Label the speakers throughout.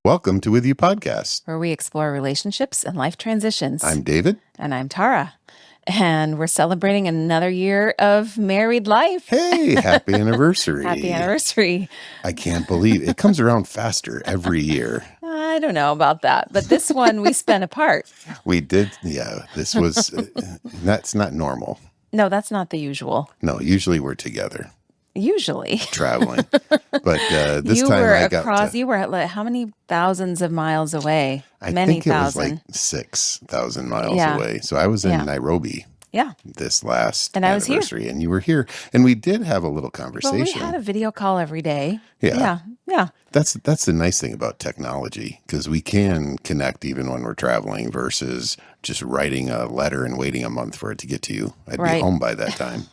Speaker 1: Welcome to With You Podcast.
Speaker 2: where we explore relationships and life transitions.
Speaker 1: I'm David.
Speaker 2: And I'm Tara. And we're celebrating another year of married life.
Speaker 1: Hey, happy anniversary.
Speaker 2: Happy anniversary.
Speaker 1: I can't believe it comes around faster every year.
Speaker 2: I don't know about that, but this one we spent apart.
Speaker 1: We did. Yeah, this was, that's not normal.
Speaker 2: No, that's not the usual.
Speaker 1: No, usually we're together.
Speaker 2: Usually.
Speaker 1: Traveling. But this
Speaker 2: you
Speaker 1: time
Speaker 2: were
Speaker 1: I got
Speaker 2: across, you were at like, how many thousands of miles away?
Speaker 1: I
Speaker 2: Many
Speaker 1: think it
Speaker 2: thousand.
Speaker 1: was like 6,000 miles away. So I was in Nairobi.
Speaker 2: Yeah.
Speaker 1: This last
Speaker 2: and
Speaker 1: anniversary,
Speaker 2: I was here.
Speaker 1: And you were here, and we did have a little conversation.
Speaker 2: Well, we had a video call every day.
Speaker 1: Yeah.
Speaker 2: Yeah.
Speaker 1: That's the nice thing about technology, because we can connect even when we're traveling versus just writing a letter and waiting a month for it to get to you. I'd be home by that time.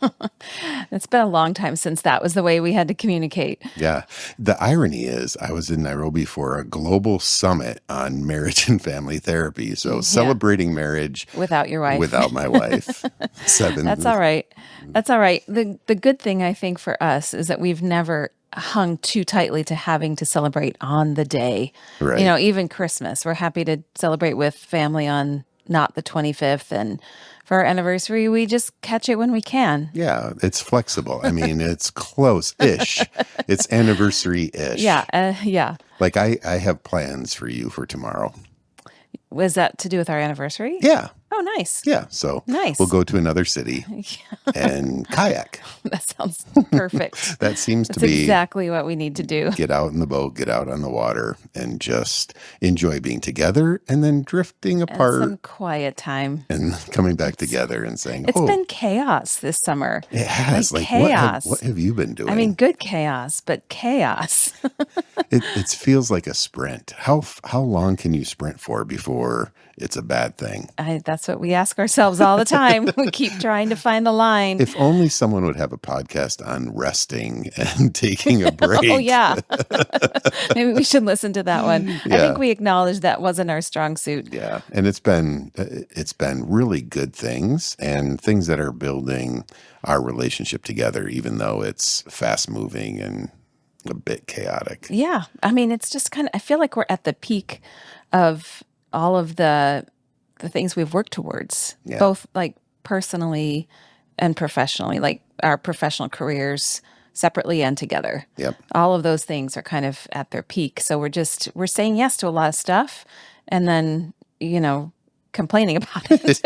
Speaker 2: It's been a long time since that was the way we had to communicate.
Speaker 1: Yeah. The irony is I was in Nairobi for a global summit on marriage and family therapy. So celebrating marriage
Speaker 2: without your wife.
Speaker 1: Without my wife.
Speaker 2: That's all right. That's all right. The good thing I think for us is that we've never hung too tightly to having to celebrate on the day.
Speaker 1: Right.
Speaker 2: You know, even Christmas, we're happy to celebrate with family on not the 25th. And for our anniversary, we just catch it when we can.
Speaker 1: Yeah, it's flexible. I mean, it's close-ish. It's anniversary-ish.
Speaker 2: Yeah.
Speaker 1: Like I have plans for you for tomorrow.
Speaker 2: Was that to do with our anniversary?
Speaker 1: Yeah.
Speaker 2: Oh, nice.
Speaker 1: Yeah. So
Speaker 2: nice.
Speaker 1: We'll go to another city and kayak.
Speaker 2: That sounds perfect.
Speaker 1: That seems to
Speaker 2: That's
Speaker 1: be
Speaker 2: exactly what we need to do.
Speaker 1: Get out in the boat, get out on the water, and just enjoy being together and then drifting apart.
Speaker 2: And some quiet time.
Speaker 1: And coming back together and saying,
Speaker 2: It's been chaos this summer.
Speaker 1: It has.
Speaker 2: Like chaos.
Speaker 1: What have you been doing?
Speaker 2: I mean, good chaos, but chaos.
Speaker 1: It feels like a sprint. How long can you sprint for before it's a bad thing?
Speaker 2: That's what we ask ourselves all the time. We keep trying to find the line.
Speaker 1: If only someone would have a podcast on resting and taking a break.
Speaker 2: Oh, yeah. Maybe we should listen to that one. Yeah. I think we acknowledged that wasn't our strong suit.
Speaker 1: Yeah. And it's been really good things and things that are building our relationship together, even though it's fast moving and a bit chaotic.
Speaker 2: Yeah. I mean, it's just I feel like we're at the peak of all of the things we've worked towards, both like personally and professionally, like our professional careers separately and together.
Speaker 1: Yep.
Speaker 2: All of those things are kind of at their peak. So we're saying yes to a lot of stuff and then, complaining about it.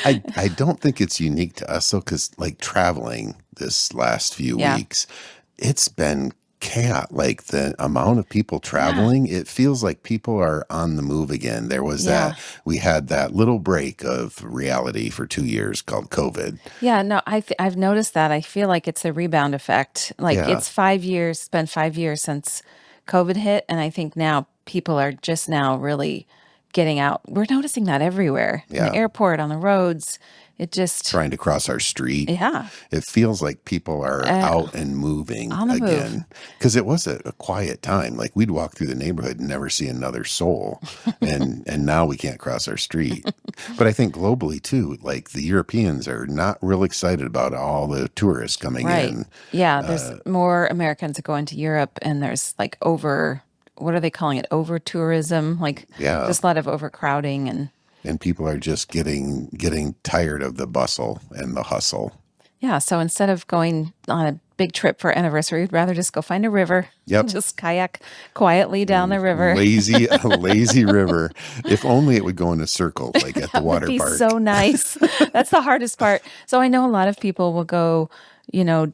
Speaker 1: I don't think it's unique to us though, because like traveling this last few weeks, it's been chaos. Like the amount of people traveling, it feels like people are on the move again. There was we had that little break of reality for 2 years called COVID.
Speaker 2: Yeah, no, I've noticed that. I feel like it's a rebound effect. Like it's 5 years, it's been 5 years since COVID hit. And I think now people are just now really getting out. We're noticing that everywhere. In the airport, on the roads. It just
Speaker 1: trying to cross our street.
Speaker 2: Yeah.
Speaker 1: It feels like people are out and moving again. Because it was a quiet time. Like we'd walk through the neighborhood and never see another soul. and now we can't cross our street. But I think globally too, like the Europeans are not real excited about all the tourists coming in.
Speaker 2: Yeah, there's more Americans that go into Europe and there's like what are they calling it? Over tourism, like just a lot of overcrowding
Speaker 1: and people are just getting tired of the bustle and the hustle.
Speaker 2: Yeah, so instead of going on a big trip for anniversary, we'd rather just go find a river.
Speaker 1: Yep.
Speaker 2: Just kayak quietly down the river.
Speaker 1: A lazy river. If only it would go in a circle, like at the water park.
Speaker 2: That would be so nice. That's the hardest part. So I know a lot of people will go,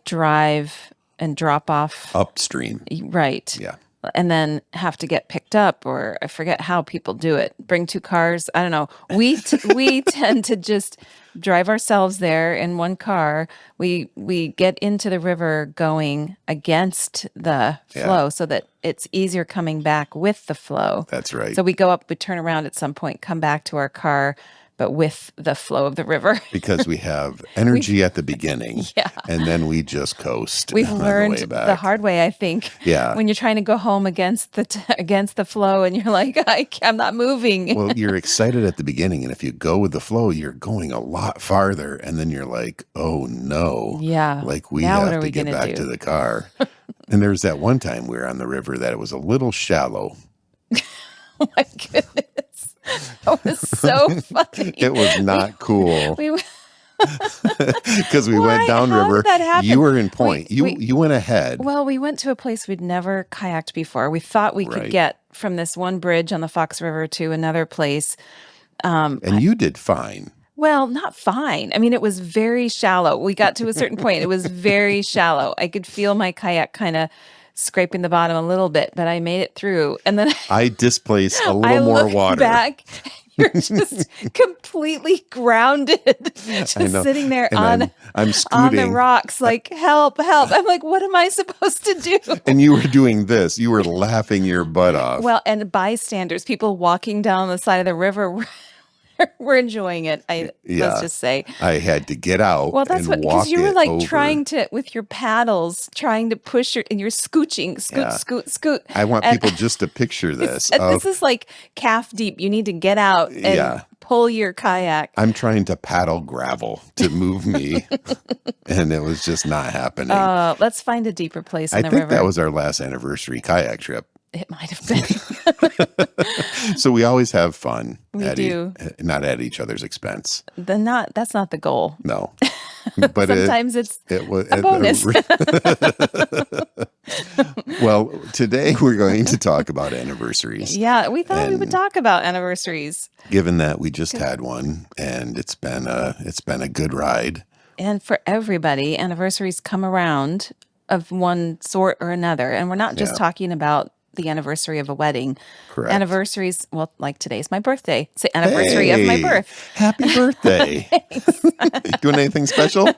Speaker 2: drive and drop off.
Speaker 1: Upstream.
Speaker 2: Right.
Speaker 1: Yeah.
Speaker 2: And then have to get picked up, or I forget how people do it. Bring 2 cars. I don't know. We tend to just drive ourselves there in one car. We get into the river going against the flow so that it's easier coming back with the flow.
Speaker 1: That's right.
Speaker 2: So we go up, we turn around at some point, come back to our car, but with the flow of the river.
Speaker 1: Because we have energy at the beginning, and then we just coast.
Speaker 2: We've learned the hard way, I think.
Speaker 1: Yeah.
Speaker 2: When you're trying to go home against the flow, and you're like, I'm not moving.
Speaker 1: Well, you're excited at the beginning, and if you go with the flow, you're going a lot farther, and then you're like, oh no.
Speaker 2: Yeah.
Speaker 1: Like we
Speaker 2: now
Speaker 1: have to get back to the car. And there's that one time we were on the river that it was a little shallow.
Speaker 2: Oh my goodness. That was so funny.
Speaker 1: It was
Speaker 2: We
Speaker 1: not cool
Speaker 2: we
Speaker 1: because we went
Speaker 2: why? How did
Speaker 1: downriver.
Speaker 2: that
Speaker 1: You
Speaker 2: happen?
Speaker 1: were in
Speaker 2: We
Speaker 1: point.
Speaker 2: we
Speaker 1: You went ahead,
Speaker 2: well, we went to a place we'd never kayaked before. We thought we could
Speaker 1: right?
Speaker 2: get from this one bridge on the Fox River to another place.
Speaker 1: And you did fine.
Speaker 2: Well, not fine. I mean, it was very shallow. We got to a certain point. It was very shallow. I could feel my kayak kind of scraping the bottom a little bit, but I made it through. And then
Speaker 1: I displaced a
Speaker 2: I
Speaker 1: little more
Speaker 2: looked
Speaker 1: water.
Speaker 2: back. You're just completely grounded,
Speaker 1: I
Speaker 2: just
Speaker 1: know,
Speaker 2: sitting there
Speaker 1: and I'm
Speaker 2: on the
Speaker 1: scooting,
Speaker 2: rocks, like help, help. I'm like, what am I supposed to do?
Speaker 1: and you were doing this. You were laughing your butt off.
Speaker 2: Well, and bystanders, people walking down the side of the river, were enjoying it. Let's
Speaker 1: Yeah,
Speaker 2: just say.
Speaker 1: I had to get out
Speaker 2: Well, that's
Speaker 1: and
Speaker 2: what, because
Speaker 1: walk
Speaker 2: you were
Speaker 1: it
Speaker 2: like
Speaker 1: over.
Speaker 2: trying to, with your paddles, trying to push and you're scooching, scoot,
Speaker 1: Yeah,
Speaker 2: scoot, scoot.
Speaker 1: I want
Speaker 2: And
Speaker 1: people just to picture this
Speaker 2: this
Speaker 1: of
Speaker 2: is like calf deep. You need to get out and
Speaker 1: yeah.
Speaker 2: pull your kayak.
Speaker 1: I'm trying to paddle gravel to move me, and it was just not happening.
Speaker 2: Let's find a deeper place in
Speaker 1: I
Speaker 2: the
Speaker 1: think that
Speaker 2: river.
Speaker 1: was our last anniversary kayak trip.
Speaker 2: It might have been.
Speaker 1: So we always have fun
Speaker 2: We do.
Speaker 1: not at each other's expense.
Speaker 2: That's not the goal.
Speaker 1: No, but
Speaker 2: Sometimes it's
Speaker 1: it was
Speaker 2: a bonus.
Speaker 1: well, today we're going to talk about anniversaries.
Speaker 2: Yeah, we thought we would
Speaker 1: And
Speaker 2: talk about anniversaries.
Speaker 1: given that we just had one and it's been a good ride.
Speaker 2: And for everybody, anniversaries come around of one sort or another. And we're not just
Speaker 1: Yeah,
Speaker 2: talking about the anniversary of a wedding.
Speaker 1: correct.
Speaker 2: Anniversaries, well, like today's my birthday. It's the anniversary of my
Speaker 1: Hey,
Speaker 2: birth.
Speaker 1: happy birthday. Doing anything special?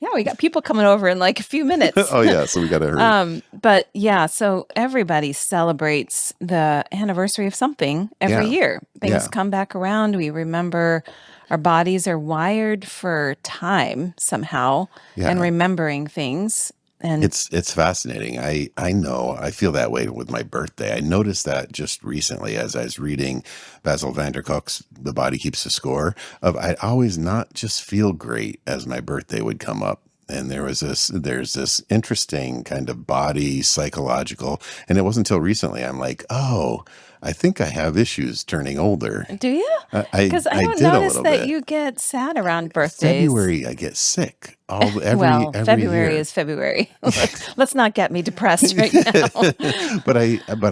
Speaker 2: Yeah, we got people coming over in like a few minutes.
Speaker 1: Oh yeah, so we got to hurry.
Speaker 2: But yeah, so everybody celebrates the anniversary of something every
Speaker 1: Yeah.
Speaker 2: year. Things
Speaker 1: Yeah.
Speaker 2: come back around. We remember our bodies are wired for time somehow and
Speaker 1: Yeah.
Speaker 2: remembering things. And
Speaker 1: It's fascinating. I know I feel that way with my birthday. I noticed that just recently as I was reading Basil van der Kolk's The Body Keeps the Score of I'd always not just feel great as my birthday would come up. And there's this interesting kind of body psychological, and it wasn't until recently I'm like, oh, I think I have issues turning older.
Speaker 2: do you? Because I
Speaker 1: I
Speaker 2: don't
Speaker 1: did a
Speaker 2: notice
Speaker 1: little
Speaker 2: that
Speaker 1: bit.
Speaker 2: you get sad around birthdays.
Speaker 1: February I get sick
Speaker 2: Well,
Speaker 1: every
Speaker 2: February
Speaker 1: year.
Speaker 2: is February. Let's not get me depressed right now.
Speaker 1: But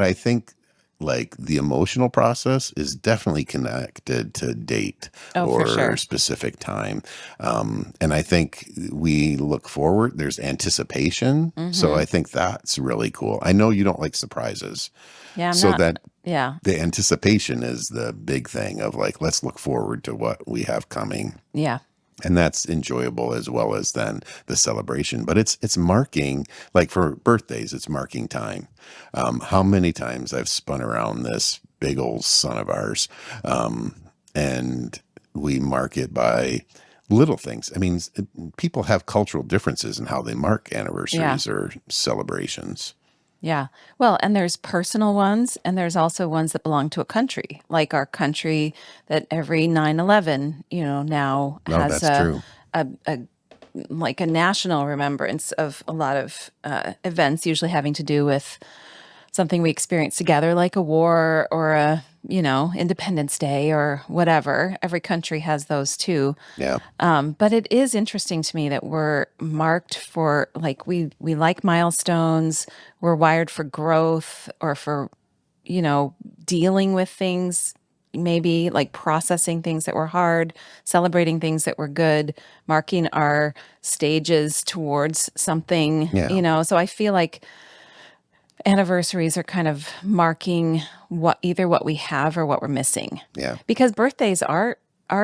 Speaker 1: I think like the emotional process is definitely connected to date
Speaker 2: Oh, for
Speaker 1: or
Speaker 2: sure.
Speaker 1: specific time. And I think we look forward, there's anticipation. So
Speaker 2: Hmm.
Speaker 1: I think that's really cool. I know you don't like surprises.
Speaker 2: Yeah, I'm
Speaker 1: So
Speaker 2: not.
Speaker 1: that
Speaker 2: Yeah,
Speaker 1: the anticipation is the big thing of like, let's look forward to what we have coming.
Speaker 2: yeah,
Speaker 1: And that's enjoyable as well as then the celebration. But it's marking, like for birthdays, it's marking time. How many times I've spun around this big old son of ours, and we mark it by little things. I mean, people have cultural differences in how they mark
Speaker 2: yeah.
Speaker 1: anniversaries or celebrations.
Speaker 2: Yeah. Well, and there's personal ones, and there's also ones that belong to a country, like our country that every 9/11, now
Speaker 1: No,
Speaker 2: has
Speaker 1: that's true.
Speaker 2: a like a national remembrance of a lot of events, usually having to do with something we experience together, like a war or Independence Day or whatever. Every country has those too.
Speaker 1: Yeah.
Speaker 2: But it is interesting to me that we're marked for like we like milestones. We're wired for growth or for dealing with things, maybe like processing things that were hard, celebrating things that were good, marking our stages towards something.
Speaker 1: Yeah.
Speaker 2: So I feel like anniversaries are kind of marking either what we have or what we're missing,
Speaker 1: Yeah.
Speaker 2: because birthdays are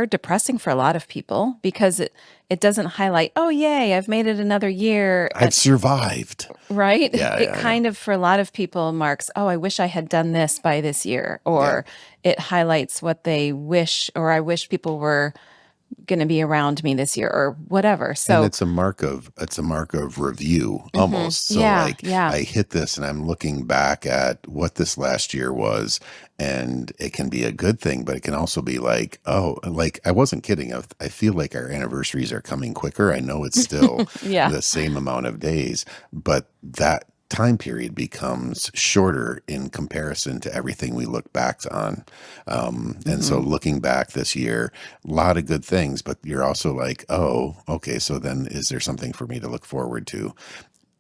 Speaker 2: depressing for a lot of people because it doesn't highlight, oh yay, I've made it another year,
Speaker 1: I've survived.
Speaker 2: right?
Speaker 1: Yeah.
Speaker 2: It
Speaker 1: Yeah. Yeah.
Speaker 2: kind of, for a lot of people, marks, oh, I wish I had done this by this year,
Speaker 1: Yeah.
Speaker 2: or it highlights what they wish, or I wish people were going to be around me this year, or whatever.
Speaker 1: And
Speaker 2: So
Speaker 1: it's a mark of review
Speaker 2: mhm,
Speaker 1: almost. So
Speaker 2: yeah,
Speaker 1: like
Speaker 2: yeah,
Speaker 1: I hit this and I'm looking back at what this last year was, and it can be a good thing, but it can also be like, oh, like I wasn't kidding. I feel like our anniversaries are coming quicker. I know it's still
Speaker 2: yeah,
Speaker 1: the same amount of days, but that time period becomes shorter in comparison to everything we look back on. And so looking back this year, a lot of good things, but you're also like, oh, okay, so then is there something for me to look forward to?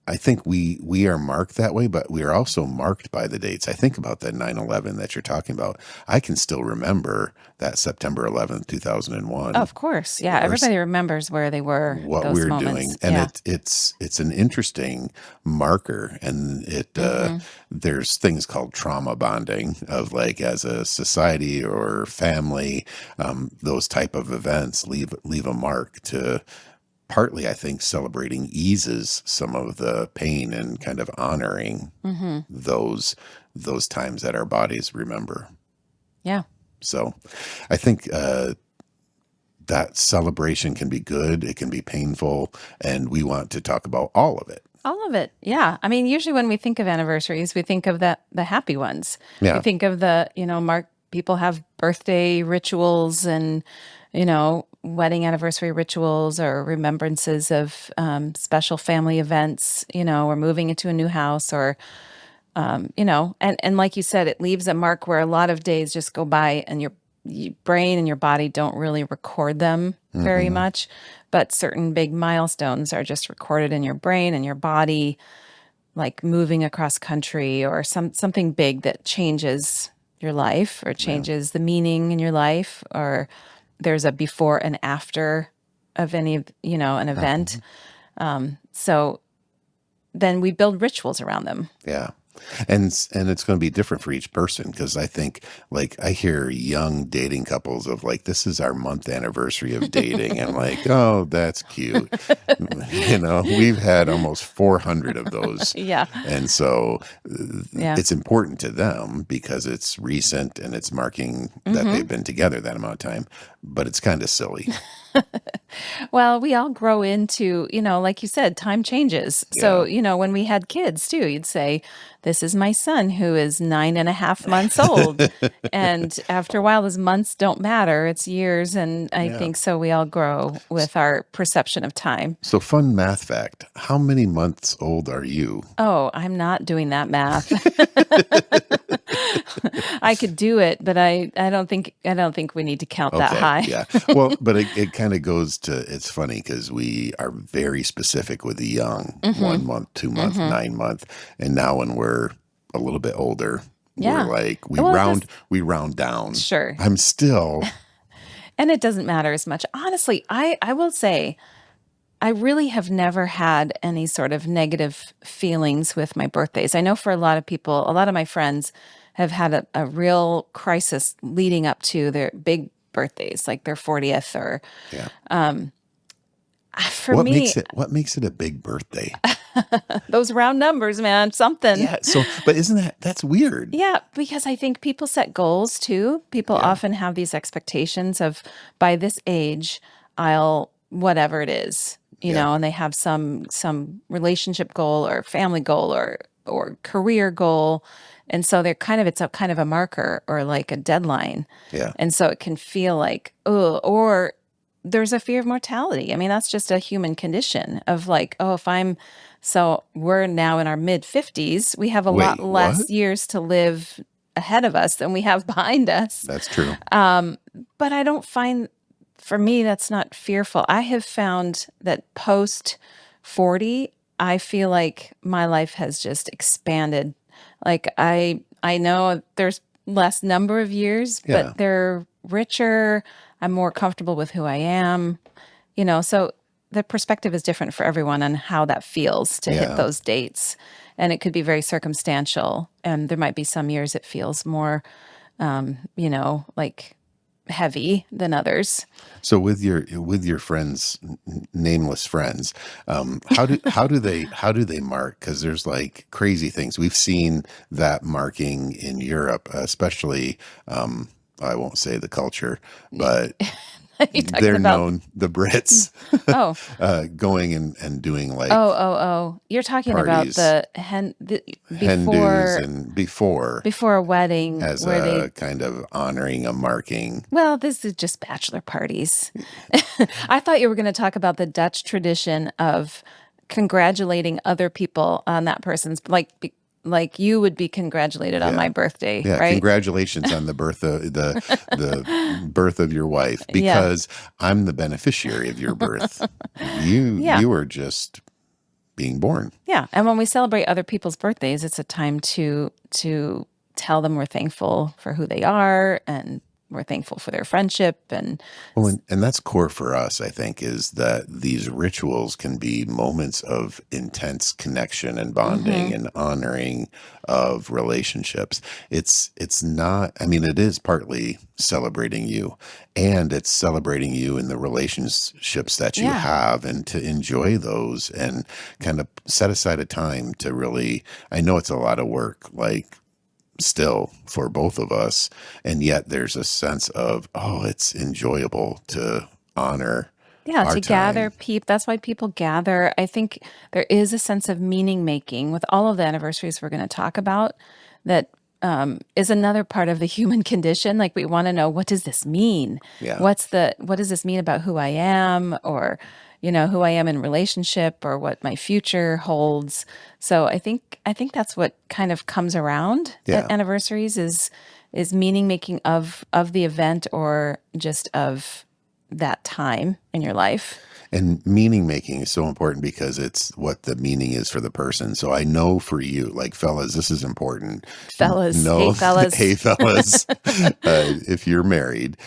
Speaker 1: I think we are marked that way, but we are also marked by the dates. I think about that 9/11 that you're talking about. I can still remember that September 11th, 2001,
Speaker 2: Of course. Yeah.
Speaker 1: or
Speaker 2: Everybody remembers where they were
Speaker 1: what
Speaker 2: those
Speaker 1: we're doing,
Speaker 2: moments.
Speaker 1: and
Speaker 2: Yeah.
Speaker 1: it's an interesting marker, and there's things called trauma bonding of like as a society or family, those type of events leave a mark to. Partly, I think celebrating eases some of the pain and kind of honoring those times that our bodies remember.
Speaker 2: Yeah.
Speaker 1: So, I think that celebration can be good, it can be painful, and we want to talk about all of it.
Speaker 2: All of it. Yeah. I mean, usually when we think of anniversaries, we think of the happy ones. We
Speaker 1: Yeah,
Speaker 2: think of mark people have birthday rituals and, wedding anniversary rituals or remembrances of special family events, or moving into a new house or, and like you said, it leaves a mark where a lot of days just go by and your brain and your body don't really record them very much. But certain big milestones are just recorded in your brain and your body, like moving across country or something big that changes your life or changes the meaning in your life, or there's a before and after of an event. So then we build rituals around them.
Speaker 1: yeah. And it's going to be different for each person, because I think, like, I hear young dating couples of like, this is our month anniversary of dating. I'm like, oh, that's cute. We've had almost 400 of those.
Speaker 2: Yeah.
Speaker 1: And so
Speaker 2: Yeah.
Speaker 1: it's important to them because it's recent and it's marking that they've been together that amount of time, but it's kind of silly.
Speaker 2: Well, we all grow into, like you said, time changes. So, when we had kids too, you'd say, this is my son who is 9.5 months old. And after a while, those months don't matter. It's years. And I
Speaker 1: Yeah.
Speaker 2: think so we all grow with our perception of time.
Speaker 1: So, fun math fact: how many months old are you?
Speaker 2: Oh, I'm not doing that math. I could do it, but I don't think we need to count that high.
Speaker 1: Yeah. Well, but it kind of goes to, it's funny because we are very specific with the young, 1 month, 2 month, 9 month. And now when we're a little bit older,
Speaker 2: Yeah.
Speaker 1: we're like,
Speaker 2: Well,
Speaker 1: we round down.
Speaker 2: Sure.
Speaker 1: I'm still,
Speaker 2: And it doesn't matter as much. Honestly, I will say I really have never had any sort of negative feelings with my birthdays. I know for a lot of people, a lot of my friends have had a real crisis leading up to their big birthdays, like their 40th or
Speaker 1: yeah.
Speaker 2: for
Speaker 1: What
Speaker 2: me,
Speaker 1: what makes it a big birthday?
Speaker 2: those round numbers, man, something.
Speaker 1: Yeah. So, but that's weird?
Speaker 2: Yeah, because I think people set goals too. People often have these expectations of by this age, I'll whatever it is, and they have some relationship goal or family goal or career goal. And so it's a kind of a marker or like a deadline.
Speaker 1: Yeah.
Speaker 2: And so it can feel like, oh, or there's a fear of mortality. I mean, that's just a human condition of like, oh, so we're now in our mid 50s. We have a lot
Speaker 1: Wait,
Speaker 2: less
Speaker 1: what?
Speaker 2: years to live ahead of us than we have behind us.
Speaker 1: That's true.
Speaker 2: But I don't find, for me, that's not fearful. I have found that post 40, I feel like my life has just expanded. Like I know there's less number of years,
Speaker 1: Yeah.
Speaker 2: but they're richer. I'm more comfortable with who I am. So the perspective is different for everyone on how that feels to hit those dates. And it could be very circumstantial. And there might be some years it feels more, like heavy than others.
Speaker 1: So with your friends, nameless friends, how do they mark? Because there's like crazy things we've seen that marking in Europe, especially. I won't say the culture, but they're known, the Brits, going and doing like
Speaker 2: You're talking
Speaker 1: parties,
Speaker 2: about
Speaker 1: Hindus and
Speaker 2: before a wedding
Speaker 1: as
Speaker 2: where
Speaker 1: a kind of honoring a marking.
Speaker 2: Well, this is just bachelor parties. I thought you were going to talk about the Dutch tradition of congratulating other people on that person's, like you would be congratulated on my
Speaker 1: Yeah.
Speaker 2: birthday,
Speaker 1: Yeah,
Speaker 2: right?
Speaker 1: congratulations on the birth of the birth of your wife,
Speaker 2: Yeah.
Speaker 1: because I'm the beneficiary of your birth.
Speaker 2: Yeah.
Speaker 1: You are just being born.
Speaker 2: Yeah. And when we celebrate other people's birthdays, it's a time to tell them we're thankful for who they are and we're thankful for their friendship and
Speaker 1: Well, and that's core for us, I think, is that these rituals can be moments of intense connection and bonding and honoring of relationships. It's not, I mean, it is partly celebrating you, and it's celebrating you in the relationships that you
Speaker 2: yeah.
Speaker 1: have, and to enjoy those and kind of set aside a time to really, I know it's a lot of work, like still for both of us, and yet there's a sense of, oh, it's enjoyable to honor
Speaker 2: Yeah,
Speaker 1: our
Speaker 2: to gather
Speaker 1: time.
Speaker 2: people. That's why people gather. I think there is a sense of meaning making with all of the anniversaries we're going to talk about. That is another part of the human condition. Like we want to know, what does this mean?
Speaker 1: Yeah.
Speaker 2: What does this mean about who I am, or who I am in relationship, or what my future holds. So I think that's what kind of comes around at
Speaker 1: Yeah.
Speaker 2: anniversaries is meaning making of the event or just of that time in your life.
Speaker 1: And meaning making is so important because it's what the meaning is for the person. So I know for you, like, fellas, this is important.
Speaker 2: Fellas, hey
Speaker 1: No,
Speaker 2: fellas.
Speaker 1: hey, fellas, if you're married,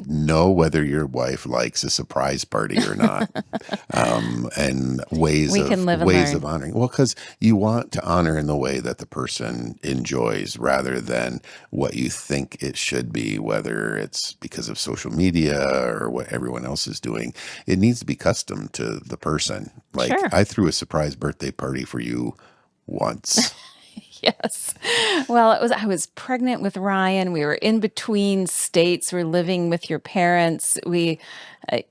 Speaker 1: know whether your wife likes a surprise party or not, and
Speaker 2: We can live and
Speaker 1: ways of
Speaker 2: learn.
Speaker 1: honoring. Well, because you want to honor in the way that the person enjoys, rather than what you think it should be, whether it's because of social media or what everyone else is doing. It needs to be custom to the person. Like,
Speaker 2: Sure.
Speaker 1: I threw a surprise birthday party for you once.
Speaker 2: Yes. Well, I was pregnant with Ryan. We were in between states. We're living with your parents.
Speaker 1: I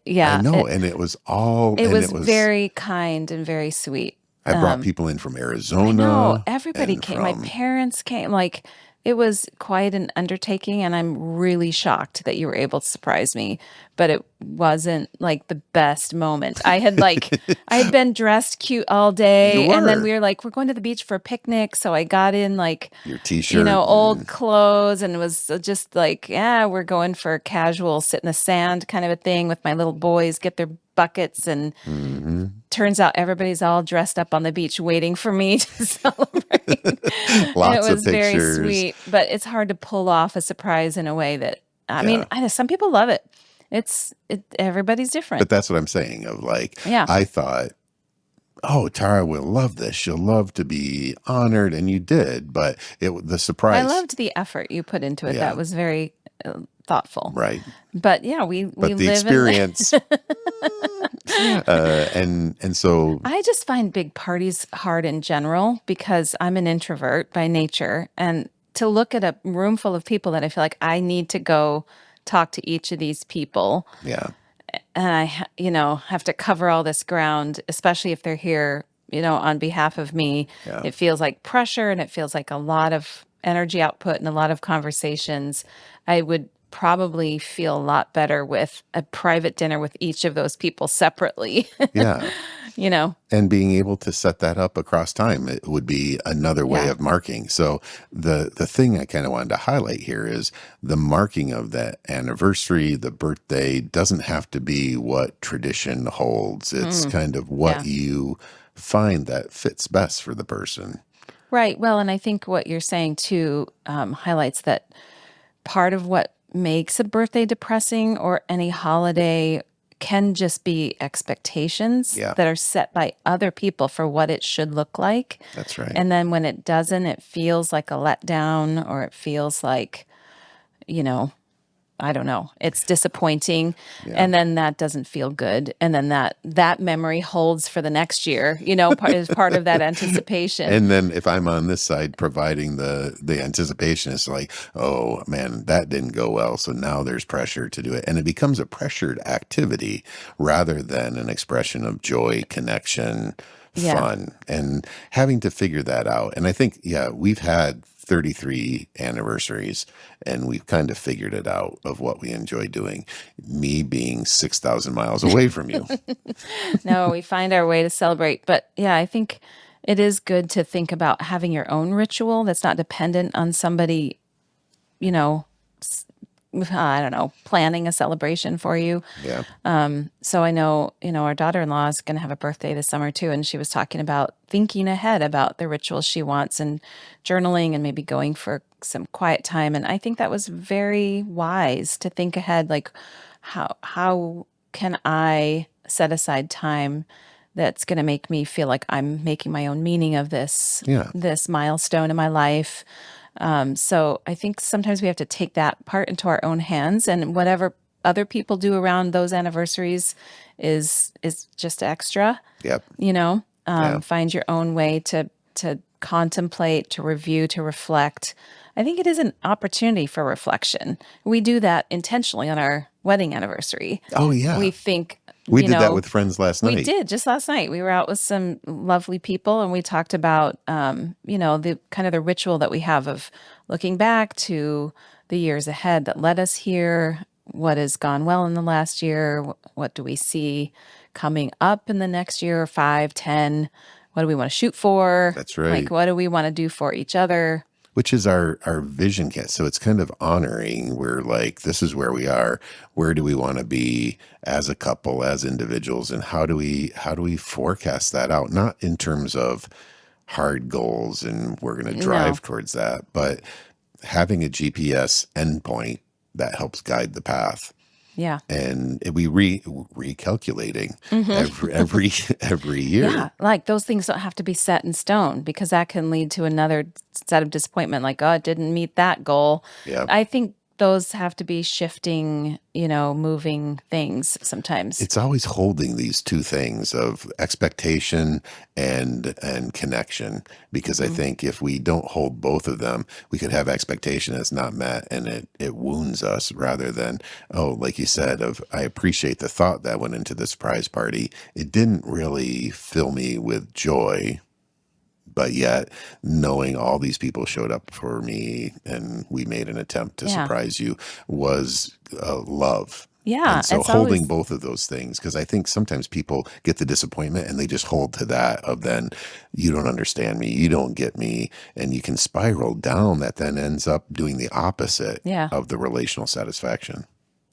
Speaker 2: Yeah,
Speaker 1: know, and it was all,
Speaker 2: it
Speaker 1: and
Speaker 2: was
Speaker 1: it was,
Speaker 2: very kind and very sweet.
Speaker 1: I brought people in from
Speaker 2: I know
Speaker 1: Arizona
Speaker 2: everybody
Speaker 1: and
Speaker 2: came. My
Speaker 1: from,
Speaker 2: parents came. Like it was quite an undertaking, and I'm really shocked that you were able to surprise me. But it wasn't like the best moment. I had been dressed cute all
Speaker 1: you
Speaker 2: day, and then
Speaker 1: were,
Speaker 2: we were like, we're going to the beach for a picnic. So I got in like,
Speaker 1: your t-shirt
Speaker 2: old
Speaker 1: and,
Speaker 2: clothes, and it was just like, yeah, we're going for a casual sit in the sand kind of a thing with my little boys, get their buckets, and
Speaker 1: mhm.
Speaker 2: turns out everybody's all dressed up on the beach waiting for me to celebrate. And it
Speaker 1: Lots of
Speaker 2: was very
Speaker 1: pictures.
Speaker 2: sweet, but it's hard to pull off a surprise in a way that, I mean,
Speaker 1: Yeah.
Speaker 2: I know some people love it. Everybody's different.
Speaker 1: But that's what I'm saying of, like,
Speaker 2: Yeah.
Speaker 1: I thought, oh, Tara will love this. She'll love to be honored. And you did, but the
Speaker 2: I
Speaker 1: surprise.
Speaker 2: loved the effort you put into it. That
Speaker 1: Yeah.
Speaker 2: was very thoughtful.
Speaker 1: Right.
Speaker 2: But yeah, we
Speaker 1: But the
Speaker 2: live in
Speaker 1: experience, and so,
Speaker 2: I just find big parties hard in general because I'm an introvert by nature. And to look at a room full of people that I feel like I need to go talk to each of these people,
Speaker 1: yeah.
Speaker 2: and have to cover all this ground, especially if they're here, on behalf of me.
Speaker 1: Yeah.
Speaker 2: It feels like pressure and it feels like a lot of energy output and a lot of conversations. I would probably feel a lot better with a private dinner with each of those people separately.
Speaker 1: Yeah.
Speaker 2: you know,
Speaker 1: And being able to set that up across time, it would be another way
Speaker 2: yeah.
Speaker 1: of marking. So the thing I kind of wanted to highlight here is the marking of that anniversary, the birthday doesn't have to be what tradition holds. It's kind of what
Speaker 2: Yeah.
Speaker 1: you find that fits best for the person.
Speaker 2: Right. Well, and I think what you're saying too highlights that part of what makes a birthday depressing or any holiday can just be expectations
Speaker 1: Yeah,
Speaker 2: that are set by other people for what it should look like.
Speaker 1: that's right.
Speaker 2: And then when it doesn't, it feels like a letdown or it feels like, you know, I don't know. It's disappointing,
Speaker 1: Yeah.
Speaker 2: and then that doesn't feel good, and then that memory holds for the next year. Is part of that anticipation.
Speaker 1: And then if I'm on this side providing the anticipation, it's like, oh man, that didn't go well. So now there's pressure to do it. And it becomes a pressured activity rather than an expression of joy, connection,
Speaker 2: Yeah.
Speaker 1: fun, and having to figure that out. And I think, yeah, we've had 33 anniversaries, and we've kind of figured it out of what we enjoy doing. Me being 6,000 miles away from you.
Speaker 2: No, we find our way to celebrate. But yeah, I think it is good to think about having your own ritual that's not dependent on somebody, you know, I don't know, planning a celebration for you.
Speaker 1: Yeah.
Speaker 2: So I know, our daughter-in-law is going to have a birthday this summer too, and she was talking about thinking ahead about the rituals she wants and journaling and maybe going for some quiet time. And I think that was very wise to think ahead, like how can I set aside time that's going to make me feel like I'm making my own meaning of
Speaker 1: Yeah.
Speaker 2: this milestone in my life. So I think sometimes we have to take that part into our own hands, and whatever other people do around those anniversaries is just extra.
Speaker 1: Yep. Yeah.
Speaker 2: Find your own way to contemplate, to review, to reflect. I think it is an opportunity for reflection. We do that intentionally on our wedding anniversary.
Speaker 1: Oh, yeah.
Speaker 2: We think,
Speaker 1: We did that with friends last
Speaker 2: we
Speaker 1: night.
Speaker 2: did just last night. We were out with some lovely people, and we talked about, the kind of the ritual that we have of looking back to the years ahead that led us here. What has gone well in the last year? What do we see coming up in the next year, 5, 10? What do we want to shoot for?
Speaker 1: That's
Speaker 2: Like,
Speaker 1: right.
Speaker 2: what do we want to do for each other?
Speaker 1: Which is our vision kit. So it's kind of honoring. We're like, this is where we are. Where do we want to be as a couple, as individuals, and how do we forecast that out? Not in terms of hard goals and we're going to
Speaker 2: No.
Speaker 1: drive towards that, but having a GPS endpoint that helps guide the path.
Speaker 2: Yeah.
Speaker 1: And we recalculating every every
Speaker 2: Yeah,
Speaker 1: year.
Speaker 2: like those things don't have to be set in stone because that can lead to another set of disappointment, like, oh, it didn't meet that goal.
Speaker 1: Yeah.
Speaker 2: I think those have to be shifting, moving things sometimes.
Speaker 1: It's always holding these two things of expectation and connection, because I
Speaker 2: Mm.
Speaker 1: think if we don't hold both of them, we could have expectation that's not met, and it wounds us, rather than, oh, like you said, of I appreciate the thought that went into the surprise party. It didn't really fill me with joy, but yet knowing all these people showed up for me and we made an attempt to
Speaker 2: Yeah.
Speaker 1: surprise you was love.
Speaker 2: Yeah,
Speaker 1: And so
Speaker 2: it's
Speaker 1: holding
Speaker 2: always,
Speaker 1: both of those things, because I think sometimes people get the disappointment and they just hold to that of, then you don't understand me, you don't get me, and you can spiral down that then ends up doing the opposite
Speaker 2: yeah.
Speaker 1: of the relational satisfaction.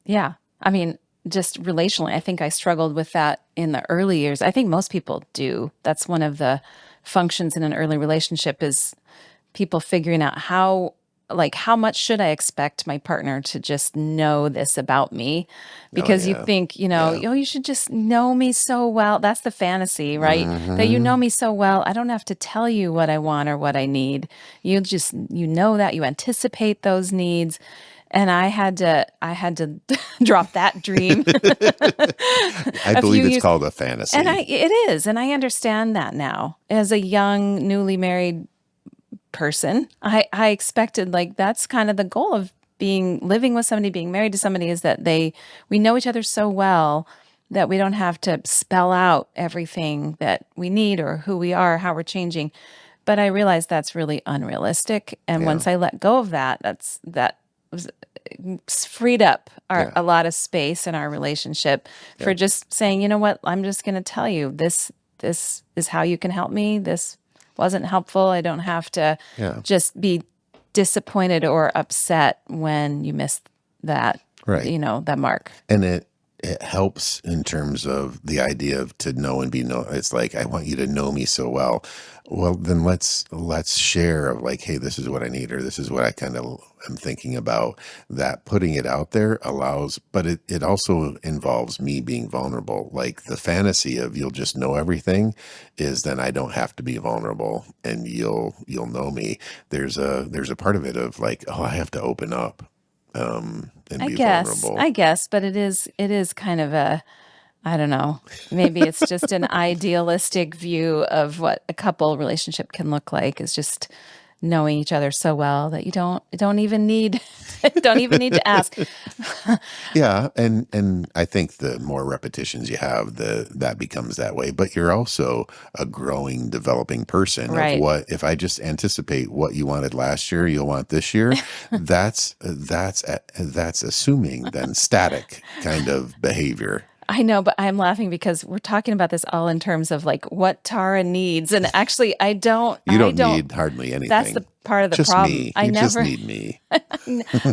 Speaker 2: Yeah. I mean, just relationally, I think I struggled with that in the early years. I think most people do. That's one of the functions in an early relationship is people figuring out how much should I expect my partner to just know this about me?
Speaker 1: Oh,
Speaker 2: Because you
Speaker 1: yeah.
Speaker 2: think,
Speaker 1: Yeah.
Speaker 2: oh, you should just know me so well. That's the fantasy, right? That you know
Speaker 1: Hmm.
Speaker 2: me so well, I don't have to tell you what I want or what I need. You know that you anticipate those needs. And I had to drop that dream
Speaker 1: I
Speaker 2: a
Speaker 1: believe
Speaker 2: few
Speaker 1: it's
Speaker 2: years.
Speaker 1: called a
Speaker 2: And
Speaker 1: fantasy.
Speaker 2: it is, and I understand that now. As a young, newly married person, I expected, like, that's kind of the goal of living with somebody, being married to somebody, is that we know each other so well that we don't have to spell out everything that we need or who we are, how we're changing. But I realized that's really unrealistic. And
Speaker 1: Yeah.
Speaker 2: once I let go of that, that was freed up
Speaker 1: Yeah.
Speaker 2: a lot of space in our relationship for
Speaker 1: Yeah.
Speaker 2: just saying, you know what, I'm just going to tell you this is how you can help me. This wasn't helpful. I don't have to
Speaker 1: Yeah.
Speaker 2: just be disappointed or upset when you missed that,
Speaker 1: Right.
Speaker 2: that mark.
Speaker 1: And it helps in terms of the idea of to know and be known. It's like, I want you to know me so well. Well, then let's share of like, hey, this is what I need, or this is what I kind of am thinking about. That putting it out there allows, but it also involves me being vulnerable. Like the fantasy of you'll just know everything is then I don't have to be vulnerable and you'll know me. There's a part of it of like, oh, I have to open up and
Speaker 2: I
Speaker 1: be
Speaker 2: guess,
Speaker 1: vulnerable.
Speaker 2: I guess, but it is kind of I don't know. Maybe it's just an idealistic view of what a couple relationship can look like. It's just knowing each other so well that you don't even need don't even need to ask.
Speaker 1: Yeah, and I think the more repetitions you have, that becomes that way. But you're also a growing, developing person of
Speaker 2: Right.
Speaker 1: what if I just anticipate what you wanted last year, you'll want this year. That's assuming then static kind of behavior.
Speaker 2: I know, but I'm laughing because we're talking about this all in terms of like what Tara needs. And actually,
Speaker 1: You
Speaker 2: I
Speaker 1: don't
Speaker 2: don't,
Speaker 1: need hardly
Speaker 2: that's the
Speaker 1: anything.
Speaker 2: part of the
Speaker 1: Just
Speaker 2: problem.
Speaker 1: me. You just need me.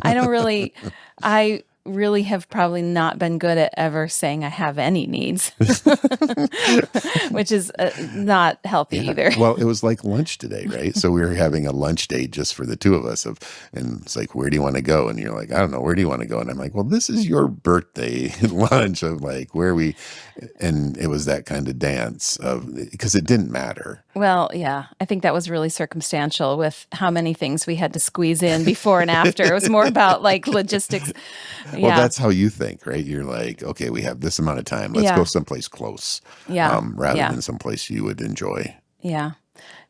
Speaker 2: I don't really, I really have probably not been good at ever saying I have any needs, which is not healthy
Speaker 1: Yeah.
Speaker 2: either.
Speaker 1: Well, it was like lunch today, right? So we were having a lunch date just for the two of us and it's like, where do you want to go? And you're like, I don't know, where do you want to go? And I'm like, well, this is your birthday lunch of like where we, and it was that kind of dance of, because it didn't matter.
Speaker 2: Well, yeah, I think that was really circumstantial with how many things we had to squeeze in before and after. It was more about like logistics.
Speaker 1: Well,
Speaker 2: Yeah.
Speaker 1: that's how you think, right? You're like, okay, we have this amount of time. Let's go
Speaker 2: Yeah.
Speaker 1: someplace close,
Speaker 2: Yeah.
Speaker 1: rather
Speaker 2: Yeah.
Speaker 1: than someplace you would enjoy.
Speaker 2: Yeah.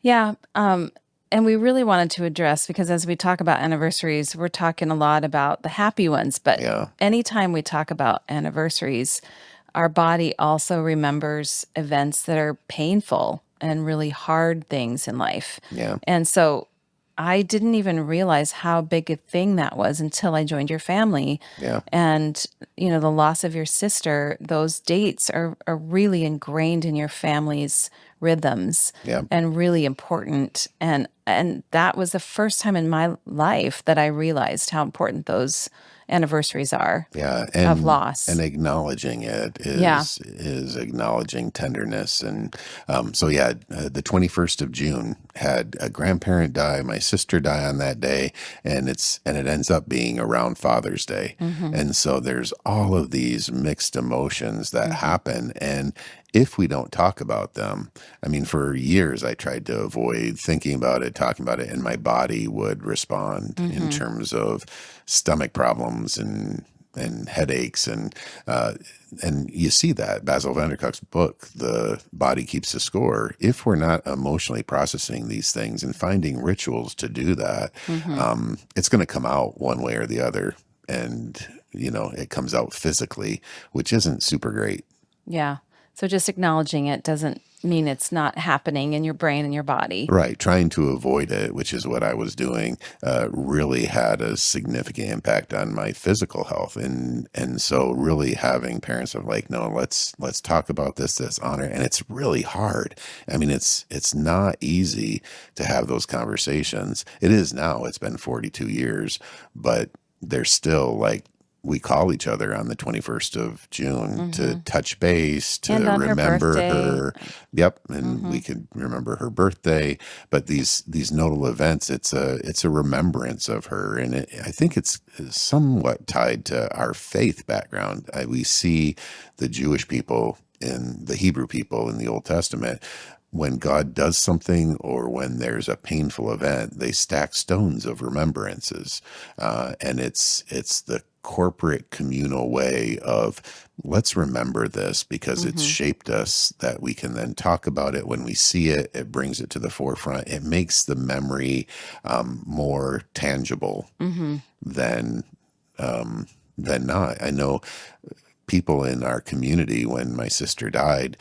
Speaker 2: Yeah. And we really wanted to address because as we talk about anniversaries, we're talking a lot about the happy ones. But
Speaker 1: Yeah.
Speaker 2: anytime we talk about anniversaries, our body also remembers events that are painful and really hard things in life.
Speaker 1: Yeah.
Speaker 2: And so I didn't even realize how big a thing that was until I joined your family.
Speaker 1: Yeah.
Speaker 2: And, the loss of your sister, those dates are really ingrained in your family's rhythms
Speaker 1: Yeah.
Speaker 2: and really important. And that was the first time in my life that I realized how important those anniversaries are
Speaker 1: Yeah,
Speaker 2: of
Speaker 1: and
Speaker 2: loss.
Speaker 1: acknowledging it
Speaker 2: Yeah.
Speaker 1: is acknowledging tenderness, and so yeah, the 21st of June had a grandparent die, my sister die on that day, and it ends up being around Father's Day,
Speaker 2: Mm-hmm.
Speaker 1: and so there's all of these mixed emotions that
Speaker 2: Mm-hmm.
Speaker 1: happen, and if we don't talk about them, I mean, for years I tried to avoid thinking about it, talking about it, and my body would respond in
Speaker 2: Mm-hmm.
Speaker 1: terms of stomach problems and headaches and you see that Basil Vandercook's book, The Body Keeps the Score. If we're not emotionally processing these things and finding rituals to do that,
Speaker 2: Mm-hmm.
Speaker 1: it's going to come out one way or the other, and it comes out physically, which isn't super great.
Speaker 2: Yeah. So just acknowledging it doesn't mean it's not happening in your brain and your body.
Speaker 1: Right. Trying to avoid it, which is what I was doing, really had a significant impact on my physical health. And so really having parents of like, no, let's talk about this honor. And it's really hard. I mean, it's not easy to have those conversations. It is now. It's been 42 years, but there's still like, we call each other on the 21st of June to
Speaker 2: Mm-hmm.
Speaker 1: touch base, to
Speaker 2: And on her
Speaker 1: remember
Speaker 2: birthday.
Speaker 1: her. Yep, and
Speaker 2: Mm-hmm.
Speaker 1: we could remember her birthday. But these notable events, it's a remembrance of her, and I think it's somewhat tied to our faith background. We see the Jewish people and the Hebrew people in the Old Testament. When God does something or when there's a painful event, they stack stones of remembrances, and it's the corporate communal way of let's remember this because it's
Speaker 2: Mm-hmm.
Speaker 1: shaped us, that we can then talk about it when we see it. It brings it to the forefront. It makes the memory more tangible
Speaker 2: Mm-hmm.
Speaker 1: than not. I know people in our community, when my sister died,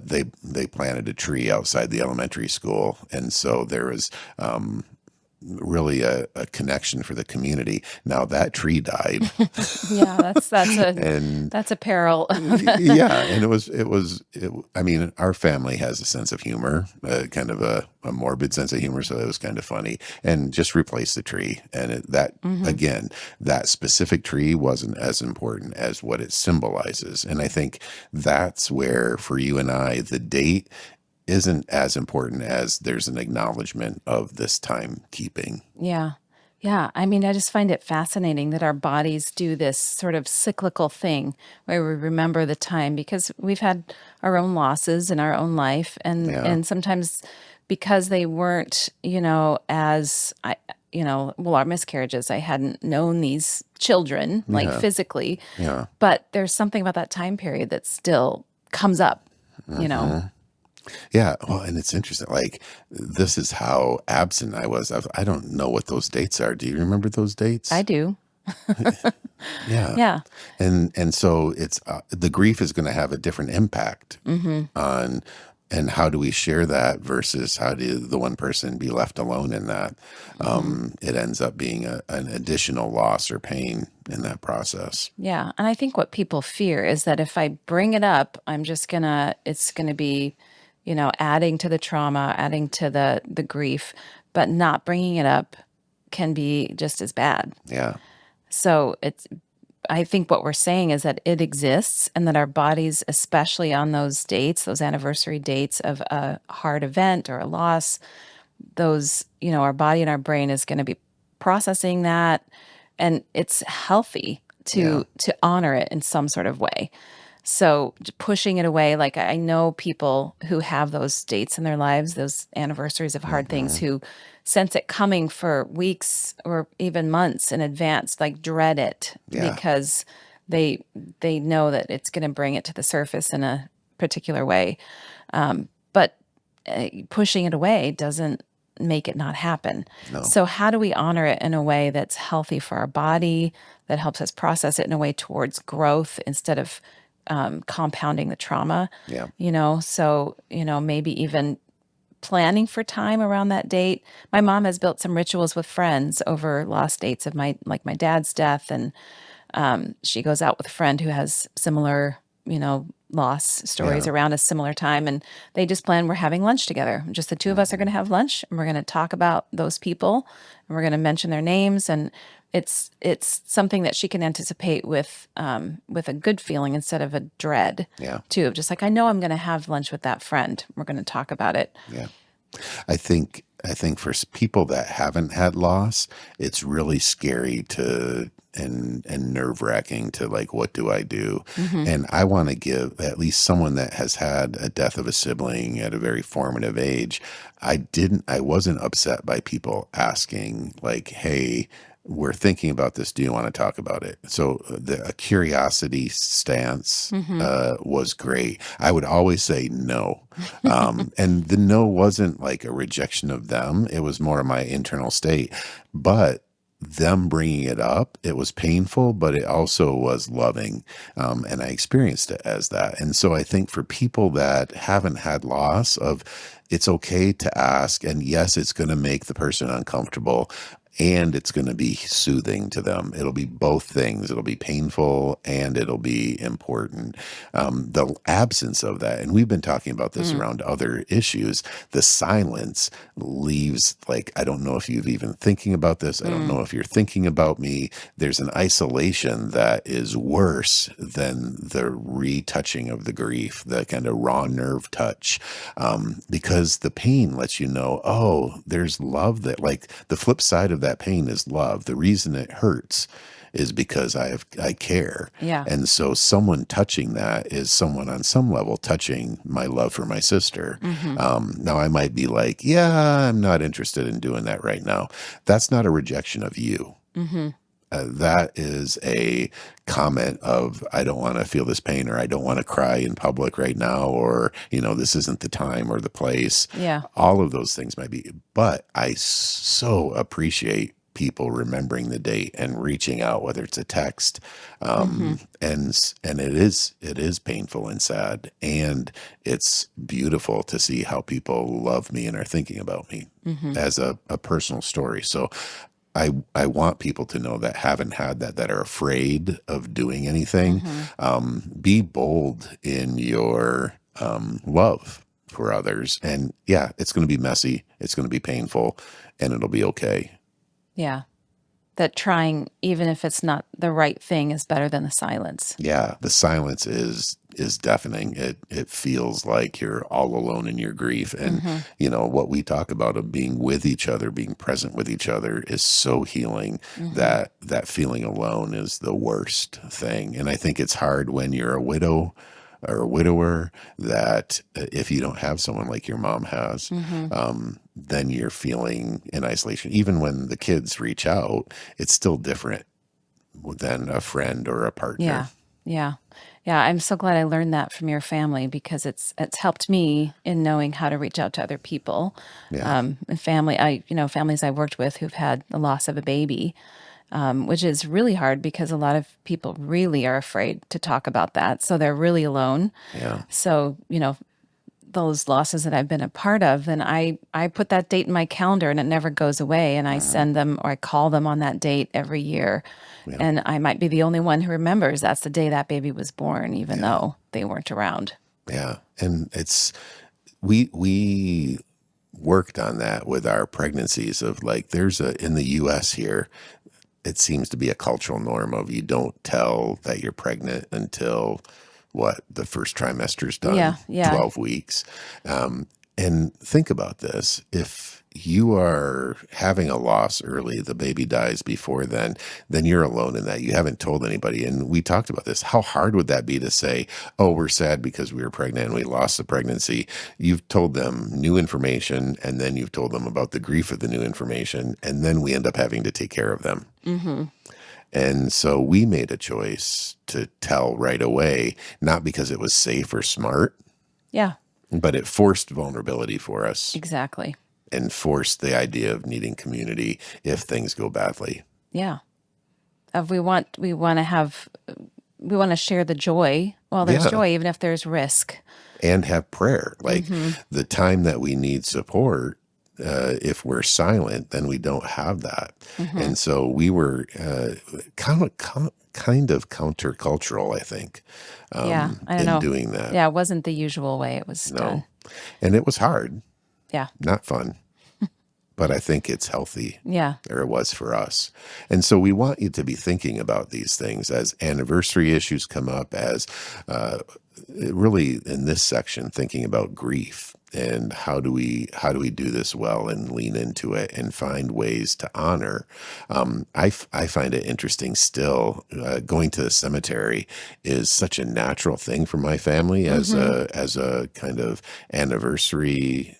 Speaker 1: they planted a tree outside the elementary school, and so there was really a connection for the community. Now that tree died,
Speaker 2: Yeah,
Speaker 1: and
Speaker 2: that's a peril.
Speaker 1: yeah, and I mean, our family has a sense of humor, kind of a morbid sense of humor, so it was kind of funny. And just replace the tree, and
Speaker 2: Mm-hmm.
Speaker 1: again, that specific tree wasn't as important as what it symbolizes. And I think that's where, for you and I, the date isn't as important as there's an acknowledgement of this timekeeping.
Speaker 2: Yeah. Yeah. I mean, I just find it fascinating that our bodies do this sort of cyclical thing where we remember the time because we've had our own losses in our own life.
Speaker 1: Yeah,
Speaker 2: And sometimes because they weren't, our miscarriages, I hadn't known these children like
Speaker 1: yeah,
Speaker 2: physically,
Speaker 1: yeah.
Speaker 2: but there's something about that time period that still comes up, you know?
Speaker 1: Mhm. Yeah. Well, and it's interesting. Like, this is how absent I was. I don't know what those dates are. Do you remember those
Speaker 2: I
Speaker 1: dates?
Speaker 2: do.
Speaker 1: Yeah.
Speaker 2: Yeah.
Speaker 1: And so it's the grief is going to have a different impact
Speaker 2: Hmm.
Speaker 1: on, and how do we share that versus how do the one person be left alone in that?
Speaker 2: Hmm.
Speaker 1: It ends up being an additional loss or pain in that process.
Speaker 2: Yeah. And I think what people fear is that if I bring it up, it's gonna be, adding to the trauma, adding to the grief, but not bringing it up can be just as bad.
Speaker 1: Yeah.
Speaker 2: So I think what we're saying is that it exists and that our bodies, especially on those dates, those anniversary dates of a hard event or a loss, our body and our brain is going to be processing that. And it's healthy
Speaker 1: Yeah.
Speaker 2: to honor it in some sort of way. So pushing it away, like I know people who have those dates in their lives, those anniversaries of hard things,
Speaker 1: Hmm.
Speaker 2: who sense it coming for weeks or even months in advance, like dread it
Speaker 1: Yeah.
Speaker 2: because they they know that it's going to bring it to the surface in a particular way. But pushing it away doesn't make it not happen.
Speaker 1: No.
Speaker 2: So how do we honor it in a way that's healthy for our body, that helps us process it in a way towards growth instead of compounding the trauma?
Speaker 1: Yeah.
Speaker 2: So maybe even planning for time around that date. My mom has built some rituals with friends over lost dates of my dad's death, and she goes out with a friend who has similar, loss stories
Speaker 1: Yeah.
Speaker 2: around a similar time. And they just plan, we're having lunch together. Just the two of us are going
Speaker 1: Hmm.
Speaker 2: to have lunch and we're going to talk about those people and we're going to mention their names. And it's something that she can anticipate with a good feeling instead of a dread
Speaker 1: Yeah.
Speaker 2: too. Of just like, I know I'm going to have lunch with that friend. We're going to talk about it.
Speaker 1: Yeah. I think for people that haven't had loss, it's really scary to and nerve wracking to, like, what do I do?
Speaker 2: Hmm.
Speaker 1: And I want to give at least someone that has had a death of a sibling at a very formative age. I wasn't upset by people asking, like, hey, we're thinking about this. Do you want to talk about it? So a curiosity stance
Speaker 2: Hmm.
Speaker 1: was great. I would always say no. And the no wasn't like a rejection of them. It was more of my internal state. But them bringing it up, it was painful, but it also was loving. And I experienced it as that. And so I think for people that haven't had loss of, it's okay to ask. And yes, it's going to make the person uncomfortable, and it's going to be soothing to them. It'll be both things. It'll be painful and it'll be important. The absence of that, and we've been talking about this
Speaker 2: Mm.
Speaker 1: around other issues, the silence leaves, like, I don't know if you've even thinking about this. I don't
Speaker 2: Mm.
Speaker 1: know if you're thinking about me. There's an isolation that is worse than the retouching of the grief, the kind of raw nerve touch, because the pain lets you know, oh, there's love. That, like, the flip side of that pain is love. The reason it hurts is because I care.
Speaker 2: Yeah.
Speaker 1: And so someone touching that is someone on some level touching my love for my sister.
Speaker 2: Hmm.
Speaker 1: Now I might be like, yeah, I'm not interested in doing that right now. That's not a rejection of you.
Speaker 2: Hmm.
Speaker 1: That is a comment of, I don't want to feel this pain, or I don't want to cry in public right now, or, this isn't the time or the place.
Speaker 2: Yeah.
Speaker 1: All of those things might be, but I so appreciate people remembering the date and reaching out, whether it's a text.
Speaker 2: Hmm.
Speaker 1: And it is painful and sad, and it's beautiful to see how people love me and are thinking about me
Speaker 2: Hmm.
Speaker 1: as a personal story. So I want people to know that haven't had that are afraid of doing anything.
Speaker 2: Hmm.
Speaker 1: Be bold in your love for others. And yeah, it's going to be messy. It's going to be painful, and it'll be okay.
Speaker 2: Yeah. That trying, even if it's not the right thing, is better than the silence.
Speaker 1: Yeah, the silence is deafening. It feels like you're all alone in your grief. And
Speaker 2: Hmm.
Speaker 1: what we talk about of being with each other, being present with each other, is so healing.
Speaker 2: Hmm.
Speaker 1: That feeling alone is the worst thing. And I think it's hard when you're a widow or a widower, that if you don't have someone like your mom has,
Speaker 2: Hmm.
Speaker 1: then you're feeling in isolation. Even when the kids reach out, it's still different than a friend or a partner.
Speaker 2: Yeah. Yeah. Yeah, I'm so glad I learned that from your family because it's helped me in knowing how to reach out to other people.
Speaker 1: Yeah.
Speaker 2: And families I worked with who've had the loss of a baby, which is really hard because a lot of people really are afraid to talk about that. So they're really alone.
Speaker 1: Yeah.
Speaker 2: So, those losses that I've been a part of, and I put that date in my calendar and it never goes away. And I
Speaker 1: Hmm.
Speaker 2: send them or I call them on that date every year.
Speaker 1: Yeah.
Speaker 2: And I might be the only one who remembers that's the day that baby was born, even
Speaker 1: Yeah.
Speaker 2: though they weren't around.
Speaker 1: Yeah. And we worked on that with our pregnancies of like, in the US here, it seems to be a cultural norm of you don't tell that you're pregnant until the first trimester's done,
Speaker 2: Yeah, yeah,
Speaker 1: 12 weeks. And think about this. If you are having a loss early, the baby dies before then you're alone in that. You haven't told anybody. And we talked about this. How hard would that be to say, oh, we're sad because we were pregnant and we lost the pregnancy? You've told them new information, and then you've told them about the grief of the new information, and then we end up having to take care of them.
Speaker 2: mm-hmm.
Speaker 1: And so we made a choice to tell right away, not because it was safe or smart,
Speaker 2: Yeah,
Speaker 1: but it forced vulnerability for us
Speaker 2: exactly.
Speaker 1: and forced the idea of needing community if things go badly.
Speaker 2: Yeah. We want to share the joy. Well, there's
Speaker 1: Yeah.
Speaker 2: joy even if there's risk.
Speaker 1: And have prayer. Like
Speaker 2: Mm-hmm.
Speaker 1: the time that we need support, if we're silent, then we don't have that.
Speaker 2: Mm-hmm.
Speaker 1: And so we were kind of countercultural, I think,
Speaker 2: Yeah, I don't
Speaker 1: in
Speaker 2: know.
Speaker 1: doing that.
Speaker 2: Yeah, it wasn't the usual way it was done.
Speaker 1: No. And it was hard,
Speaker 2: Yeah,
Speaker 1: not fun, but I think it's healthy,
Speaker 2: yeah,
Speaker 1: or it was for us. And so we want you to be thinking about these things as anniversary issues come up, as really in this section, thinking about grief and how do we do this well and lean into it and find ways to honor. I find it interesting still. Going to the cemetery is such a natural thing for my family as
Speaker 2: mm-hmm.
Speaker 1: a kind of anniversary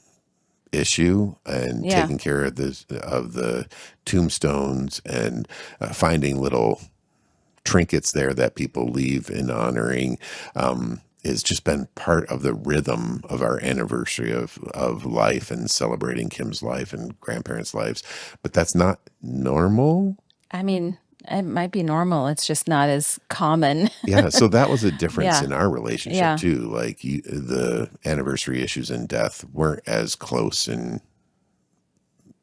Speaker 1: issue, and
Speaker 2: Yeah.
Speaker 1: taking care of the tombstones and finding little trinkets there that people leave in honoring. Has just been part of the rhythm of our anniversary of life and celebrating Kim's life and grandparents' lives. But that's not normal.
Speaker 2: I mean, it might be normal. It's just not as common.
Speaker 1: Yeah, so that was a difference
Speaker 2: Yeah,
Speaker 1: in our relationship
Speaker 2: yeah.
Speaker 1: too. Like the anniversary issues and death weren't as close and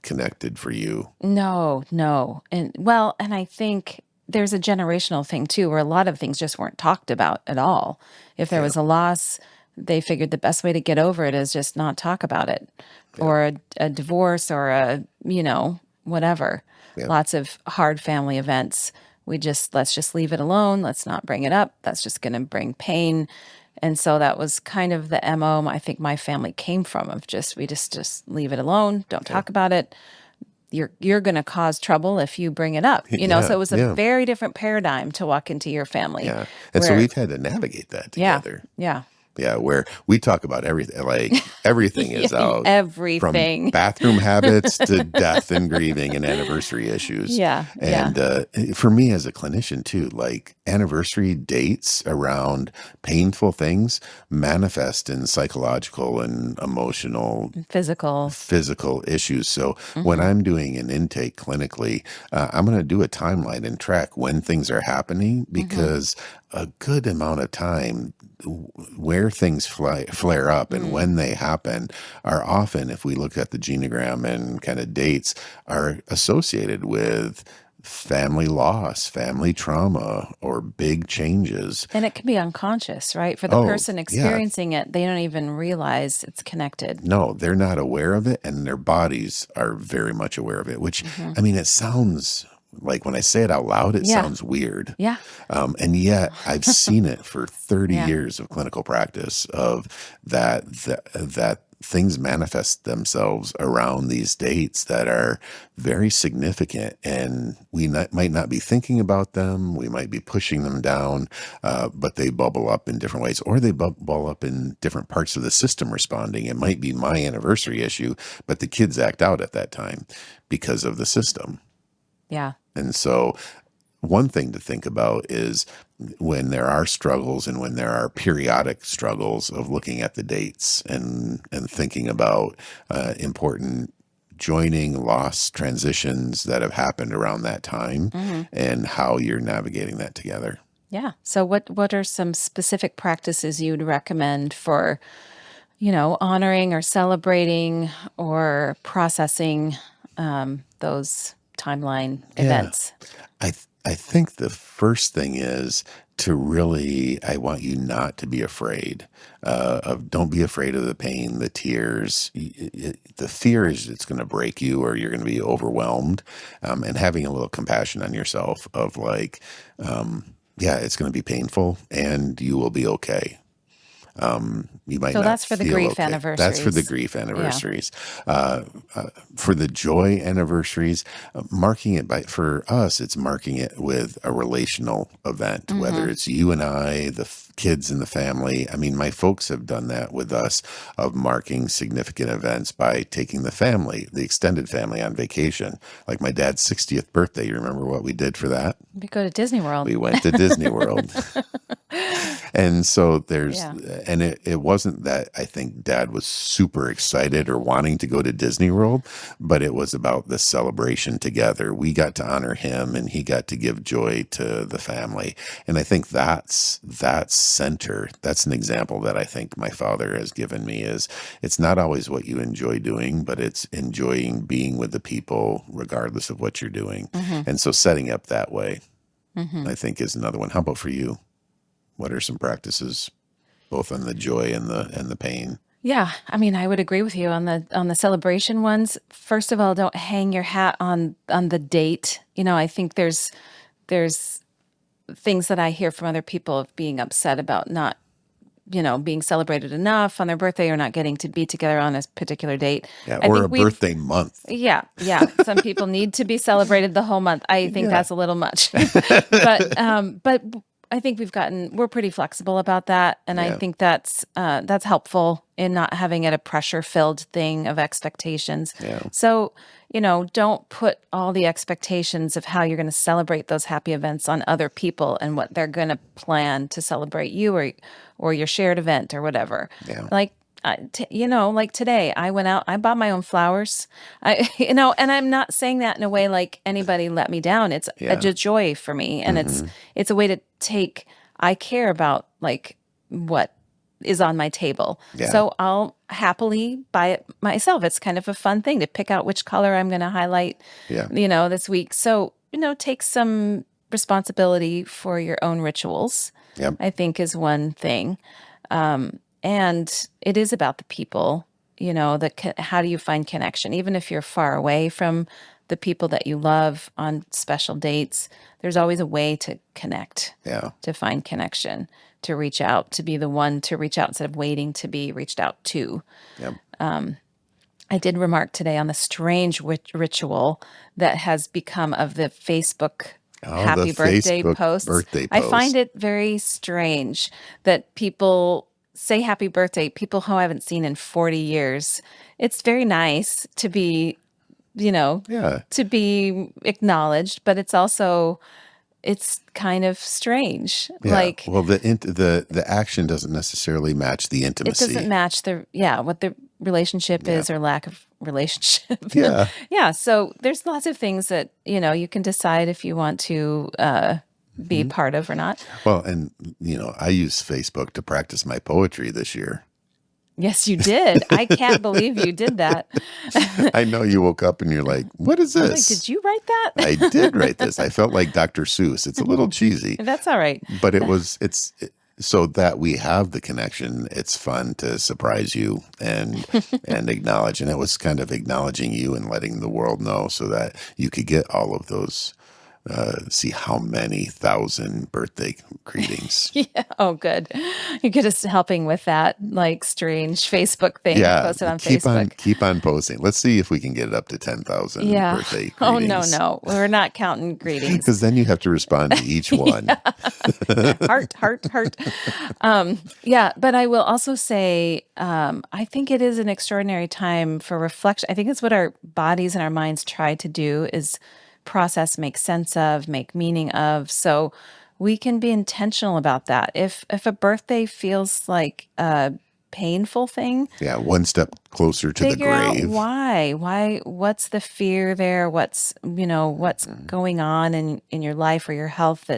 Speaker 1: connected for you.
Speaker 2: No, no. And I think there's a generational thing too, where a lot of things just weren't talked about at all. If there
Speaker 1: Yeah,
Speaker 2: was a loss, they figured the best way to get over it is just not talk about it,
Speaker 1: yeah,
Speaker 2: or a divorce, or whatever.
Speaker 1: yeah,
Speaker 2: Lots of hard family events. Let's just leave it alone. Let's not bring it up. That's just going to bring pain. And so that was kind of the MO I think my family came from, of we just leave it alone, don't
Speaker 1: yeah,
Speaker 2: talk about it. You're going to cause trouble if you bring it up. So
Speaker 1: yeah,
Speaker 2: it was a
Speaker 1: yeah,
Speaker 2: very different paradigm to walk into your family
Speaker 1: yeah. And so
Speaker 2: where
Speaker 1: we've had to navigate that
Speaker 2: yeah,
Speaker 1: together.
Speaker 2: yeah.
Speaker 1: Yeah, where we talk about everything, like everything is out, from
Speaker 2: Everything.
Speaker 1: bathroom habits to death and grieving and anniversary issues.
Speaker 2: Yeah, yeah.
Speaker 1: And for me as a clinician too, like anniversary dates around painful things manifest in psychological and emotional,
Speaker 2: Physical.
Speaker 1: physical issues. So when
Speaker 2: Hmm.
Speaker 1: I'm doing an intake clinically, I'm going to do a timeline and track when things are happening,
Speaker 2: Hmm.
Speaker 1: because a good amount of time where things flare up and
Speaker 2: Mm.
Speaker 1: when they happen are often, if we look at the genogram and kind of dates, are associated with family loss, family trauma, or big changes.
Speaker 2: And it can be unconscious, right? For the
Speaker 1: Oh,
Speaker 2: person
Speaker 1: yeah.
Speaker 2: experiencing it, they don't even realize it's connected.
Speaker 1: No, they're not aware of it, and their bodies are very much aware of it, which,
Speaker 2: Hmm.
Speaker 1: I mean, it sounds like when I say it out loud, it
Speaker 2: Yeah,
Speaker 1: sounds weird.
Speaker 2: yeah,
Speaker 1: And yet I've seen it for 30
Speaker 2: yeah.
Speaker 1: years of clinical practice of that things manifest themselves around these dates that are very significant, and might not be thinking about them. We might be pushing them down, but they bubble up in different ways, or they bubble up in different parts of the system responding. It might be my anniversary issue, but the kids act out at that time because of the system.
Speaker 2: Yeah.
Speaker 1: And so one thing to think about is when there are struggles and when there are periodic struggles of looking at the dates and thinking about important joining, loss, transitions that have happened around that time and how you're navigating that together.
Speaker 2: Yeah. So what are some specific practices you'd recommend for, honoring or celebrating or processing those timeline
Speaker 1: Yeah.
Speaker 2: events?
Speaker 1: I think the first thing is to really, I want you not to be afraid don't be afraid of the pain, the tears. The fear is it's going to break you or you're going to be overwhelmed. And having a little compassion on yourself of like, yeah, it's going to be painful and you will be okay. You might
Speaker 2: So
Speaker 1: not
Speaker 2: that's for the
Speaker 1: feel
Speaker 2: grief
Speaker 1: okay. That's for the
Speaker 2: anniversaries.
Speaker 1: grief
Speaker 2: Yeah.
Speaker 1: anniversaries. For the joy anniversaries, marking it for us, it's marking it with a relational event, whether it's you and I, the kids in the family. I mean, my folks have done that with us of marking significant events by taking the family, the extended family on vacation. Like my dad's 60th birthday. You remember what we did for that?
Speaker 2: We go to Disney World.
Speaker 1: We went to Disney World. And so
Speaker 2: Yeah.
Speaker 1: and it wasn't that I think dad was super excited or wanting to go to Disney World, but it was about the celebration together. We got to honor him and he got to give joy to the family. And I think that's center. That's an example that I think my father has given me is it's not always what you enjoy doing, but it's enjoying being with the people regardless of what you're doing. And so setting up that way, I think is another one. How about for you? What are some practices, both on the joy and the pain?
Speaker 2: Yeah, I mean, I would agree with you on the celebration ones. First of all, don't hang your hat on the date. I think there's things that I hear from other people of being upset about not, being celebrated enough on their birthday or not getting to be together on a particular date.
Speaker 1: Yeah,
Speaker 2: I
Speaker 1: or a
Speaker 2: think we've
Speaker 1: birthday month.
Speaker 2: Yeah, yeah. Some people need to be celebrated the whole month. I think
Speaker 1: Yeah.
Speaker 2: that's a little much. But I think we're pretty flexible about that. And I
Speaker 1: Yeah.
Speaker 2: think that's helpful in not having it a pressure-filled thing of expectations.
Speaker 1: Yeah.
Speaker 2: So, don't put all the expectations of how you're going to celebrate those happy events on other people and what they're going to plan to celebrate you or your shared event or whatever.
Speaker 1: Yeah.
Speaker 2: Like like today, I went out, I bought my own flowers. And I'm not saying that in a way like anybody let me down. It's a
Speaker 1: Yeah.
Speaker 2: joy for me, and
Speaker 1: Mm-hmm.
Speaker 2: it's a way to take. I care about like what is on my table,
Speaker 1: Yeah.
Speaker 2: so I'll happily buy it myself. It's kind of a fun thing to pick out which color I'm going to highlight,
Speaker 1: Yeah.
Speaker 2: this week. So take some responsibility for your own rituals.
Speaker 1: Yep.
Speaker 2: I think is one thing. And it is about the people, how do you find connection? Even if you're far away from the people that you love on special dates, there's always a way to connect,
Speaker 1: Yeah.
Speaker 2: to find connection, to reach out, to be the one to reach out instead of waiting to be reached out to.
Speaker 1: Yep.
Speaker 2: I did remark today on the strange ritual that has become of the Facebook
Speaker 1: Oh,
Speaker 2: happy
Speaker 1: the
Speaker 2: birthday
Speaker 1: Facebook
Speaker 2: posts.
Speaker 1: birthday
Speaker 2: I
Speaker 1: post.
Speaker 2: find it very strange that people say happy birthday, people who I haven't seen in 40 years. It's very nice to be,
Speaker 1: Yeah.
Speaker 2: to be acknowledged, but it's kind of strange.
Speaker 1: Yeah.
Speaker 2: Like
Speaker 1: Well, the action doesn't necessarily match the
Speaker 2: it
Speaker 1: intimacy.
Speaker 2: doesn't match what the relationship is or lack of relationship.
Speaker 1: Yeah.
Speaker 2: Yeah. So there's lots of things that, you can decide if you want to be part of or not.
Speaker 1: Well, and I use Facebook to practice my poetry this year.
Speaker 2: Yes, you did. I can't believe you did that.
Speaker 1: I know you woke up and you're like, "What is
Speaker 2: I was
Speaker 1: this?"
Speaker 2: like, did you write that?
Speaker 1: I did write this. I felt like Dr. Seuss. It's a little cheesy,
Speaker 2: That's all right.
Speaker 1: but so that we have the connection. It's fun to surprise you and acknowledge. And it was kind of acknowledging you and letting the world know so that you could get all of those, see how many thousand birthday greetings.
Speaker 2: Yeah. Oh, good. You're good at helping with that, like strange Facebook thing
Speaker 1: Yeah,
Speaker 2: posted on
Speaker 1: keep
Speaker 2: Facebook.
Speaker 1: keep on posting. Let's see if we can get it up to 10,000
Speaker 2: Yeah.
Speaker 1: birthday greetings.
Speaker 2: Oh, no. We're not counting greetings.
Speaker 1: Because then you have to respond to each one.
Speaker 2: Heart. Yeah, but I will also say, I think it is an extraordinary time for reflection. I think it's what our bodies and our minds try to do is process, make sense of, make meaning of. So we can be intentional about that. If a birthday feels like a painful thing,
Speaker 1: Yeah, one step closer to the
Speaker 2: figure out
Speaker 1: grave.
Speaker 2: why, what's the fear there, what's going on in your life or your health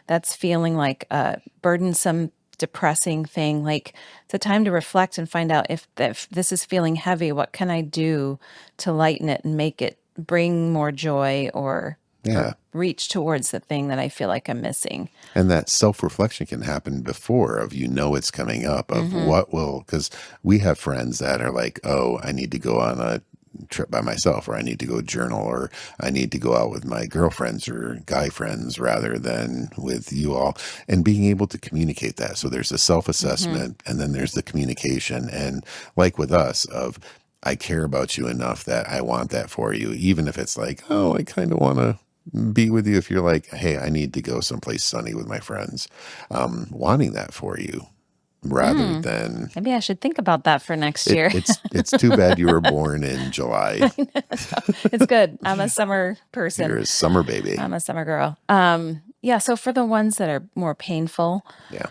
Speaker 2: that's feeling like a burdensome, depressing thing. Like, it's a time to reflect and find out if this is feeling heavy, what can I do to lighten it and make it bring more joy, or
Speaker 1: Yeah.
Speaker 2: reach towards the thing that I feel like I'm missing.
Speaker 1: And that self-reflection can happen before of, it's coming up of what will, because we have friends that are like, oh, I need to go on a trip by myself, or I need to go journal, or I need to go out with my girlfriends or guy friends rather than with you all, and being able to communicate that. So there's a self-assessment and then there's the communication. And like with us of, I care about you enough that I want that for you, even if it's like, oh, I kind of want to be with you. If you're like, hey, I need to go someplace sunny with my friends, wanting that for you rather than
Speaker 2: Maybe I should think about that for next year.
Speaker 1: it's too bad you were born in July.
Speaker 2: It's good. I'm a summer person.
Speaker 1: You're a summer baby.
Speaker 2: I'm a summer girl. Yeah. So for the ones that are more painful,
Speaker 1: Yeah.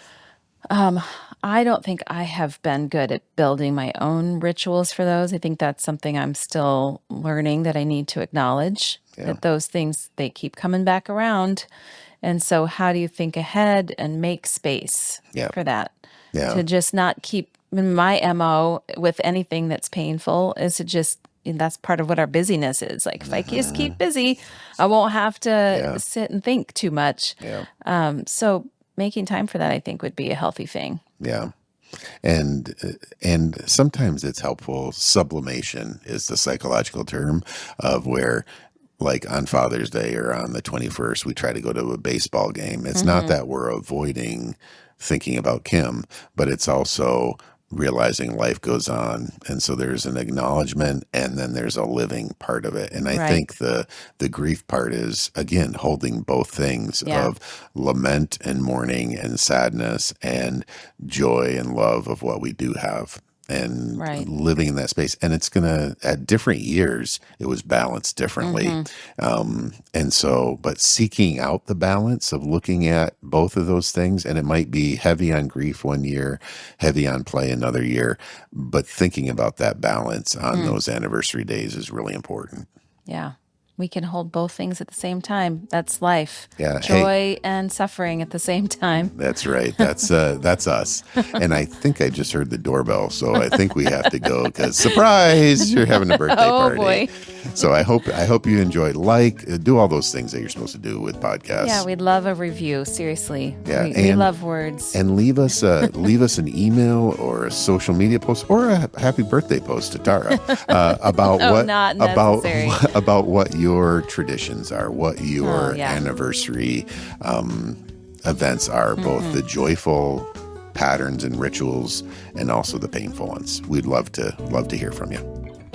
Speaker 2: I don't think I have been good at building my own rituals for those. I think that's something I'm still learning, that I need to acknowledge that those things, they keep coming back around. And so how do you think ahead and make space for that?
Speaker 1: Yeah.
Speaker 2: To just not keep, my MO with anything that's painful is to just, and that's part of what our busyness is. Like, if I just keep busy, I won't have to sit and think too much.
Speaker 1: Yeah.
Speaker 2: So making time for that, I think, would be a healthy thing.
Speaker 1: Yeah. And sometimes it's helpful. Sublimation is the psychological term of where, like on Father's Day or on the 21st, we try to go to a baseball game. It's not that we're avoiding thinking about Kim, but it's also realizing life goes on. And so there's an acknowledgement and then there's a living part of it. And I think the grief part is, again, holding both things of lament and mourning and sadness and joy and love of what we do have, and living in that space. And it's going to, at different years, it was balanced differently. And so, but seeking out the balance of looking at both of those things, and it might be heavy on grief one year, heavy on play another year, but thinking about that balance on those anniversary days is really important.
Speaker 2: Yeah. We can hold both things at the same time. That's life.
Speaker 1: Yeah.
Speaker 2: Joy and suffering at the same time.
Speaker 1: That's right. That's us. And I think I just heard the doorbell, so I think we have to go because surprise, you're having a birthday party.
Speaker 2: Boy.
Speaker 1: So I hope you enjoyed. Do all those things that you're supposed to do with podcasts.
Speaker 2: Yeah, we'd love a review. Seriously.
Speaker 1: Yeah,
Speaker 2: we love words.
Speaker 1: And leave us an email or a social media post or a happy birthday post to Tara about about what your traditions are, what your anniversary events are, both the joyful patterns and rituals and also the painful ones. We'd love to hear from you.